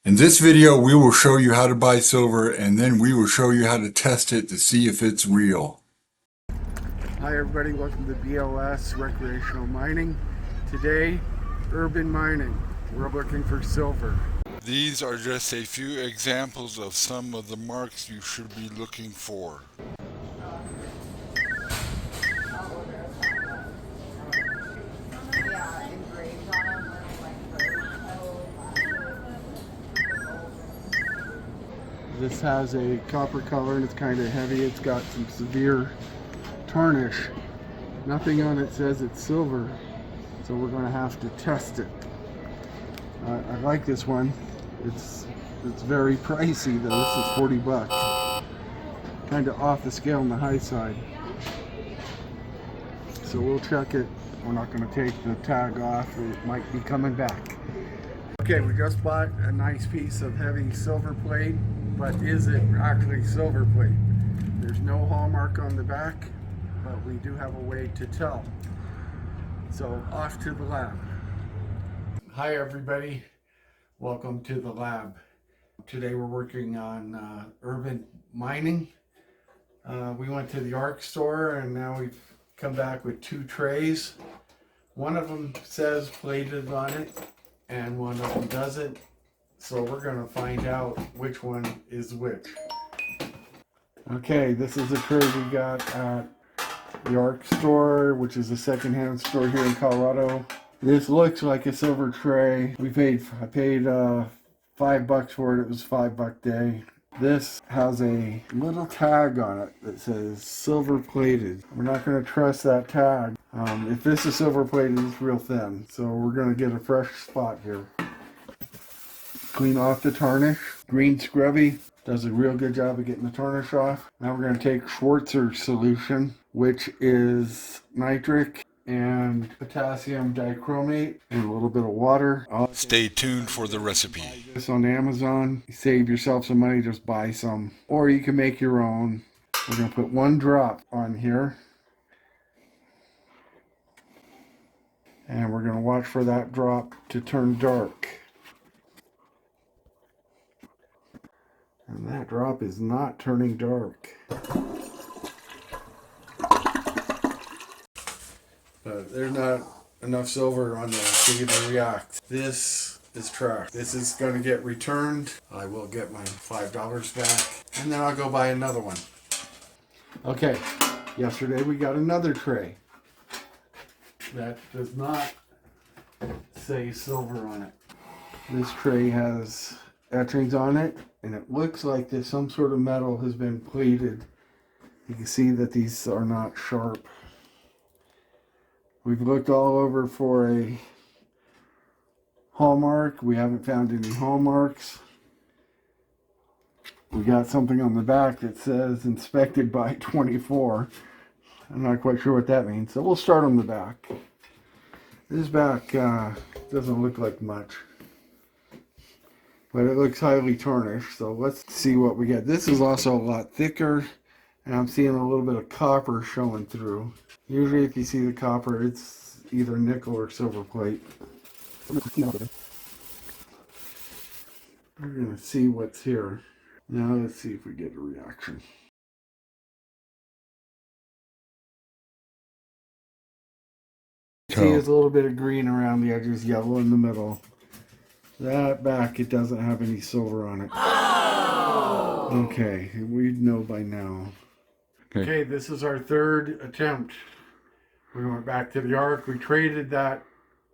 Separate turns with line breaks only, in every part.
In this video, we will show you how to buy silver, and then we will show you how to test it to see if it's real.
Hi everybody, welcome to BLS Recreational Mining. Today, urban mining. We're looking for silver.
These are just a few examples of some of the marks you should be looking for.
This has a copper color and it's kind of heavy. It's got some severe tarnish. Nothing on it says it's silver, so we're going to have to test it. I like this one. It's very pricey though. This is 40 bucks. Kind of off the scale on the high side. So we'll check it. We're not going to take the tag off. It might be coming back. Okay, we just bought a nice piece of heavy silver plate, but is it actually silver plate? There's no hallmark on the back, but we do have a way to tell. So off to the lab. Hi everybody, welcome to the lab. Today we're working on urban mining. We went to the ARC store and now we've come back with two trays. One of them says plated on it and one of them doesn't. So we're going to find out which one is which. Okay, this is a tray we got at the ARC store, which is a secondhand store here in Colorado. This looks like a silver tray. I paid $5 for it. It was $5 day. This has a little tag on it that says silver plated. We're not going to trust that tag. If this is silver plated, it's real thin. So we're going to get a fresh spot here. Clean off the tarnish. Green scrubby does a real good job of getting the tarnish off. Now we're going to take Schwerter solution, which is nitric and potassium dichromate and a little bit of water.
Stay tuned for the recipe.
This on Amazon. You save yourself some money, just buy some. Or you can make your own. We're going to put one drop on here. And we're going to watch for that drop to turn dark. And that drop is not turning dark. But there's not enough silver on there to even react. This is trash. This is going to get returned. I will get my $5 back. And then I'll go buy another one. Okay, yesterday we got another tray that does not say silver on it. This tray has etchings on it, and it looks like there's some sort of metal has been plated. You can see that these are not sharp. We've looked all over for a hallmark. We haven't found any hallmarks. We got something on the back that says inspected by 24. I'm not quite sure what that means, so we'll start on the back. This back doesn't look like much, but it looks highly tarnished, so let's see what we get. This is also a lot thicker, and I'm seeing a little bit of copper showing through. Usually if you see the copper, it's either nickel or silver plate. We're going to see what's here. Now let's see if we get a reaction. See, there's a little bit of green around the edges, yellow in the middle. That back, it doesn't have any silver on it. Oh! Okay, we know by now. Okay, this is our third attempt. We went back to the ARC. We traded that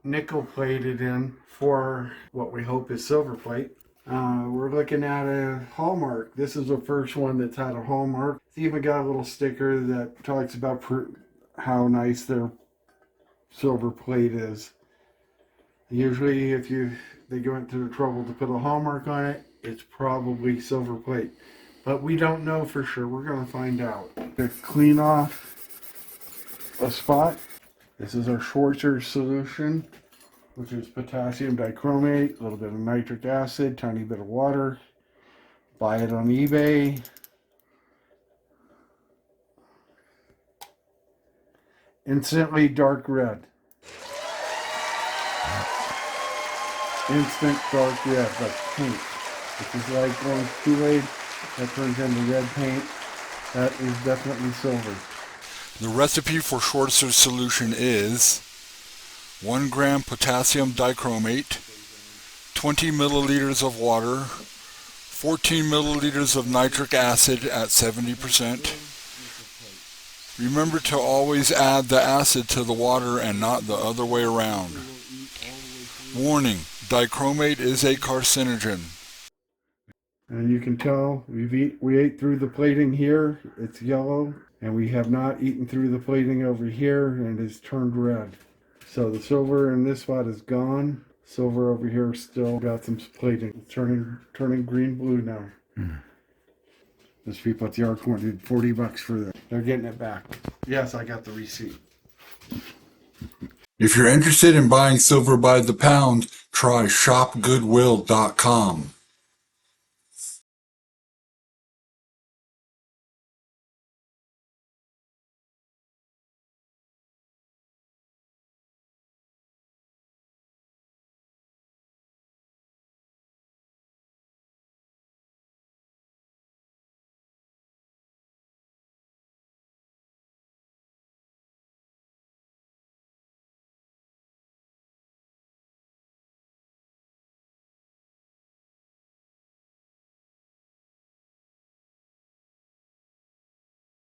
nickel plated in for what we hope is silver plate. We're looking at a hallmark. This is the first one that's had a hallmark. It's even got a little sticker that talks about how nice their silver plate is. Usually if they go into the trouble to put a hallmark on it, it's probably silver plate. But we don't know for sure. We're going to find out. To clean off a spot, this is our Schwerter solution, which is potassium dichromate, a little bit of nitric acid, tiny bit of water. Buy it on eBay. Instantly dark red. Instant dark red, like paint. This is like orange Kool-Aid that turns into red paint. That is definitely silver.
The recipe for Schwerter solution is 1 gram potassium dichromate, 20 milliliters of water, 14 milliliters of nitric acid at 70%. Remember to always add the acid to the water and not the other way around. Warning, dichromate is a carcinogen.
And you can tell we ate through the plating here, it's yellow, and we have not eaten through the plating over here, and it's turned red. So the silver in this spot is gone. Silver over here still got some plating. It's turning green-blue now. Those people at the yard wanted $40 for that. They're getting it back. Yes, I got the receipt.
If you're interested in buying silver by the pound, try shopgoodwill.com.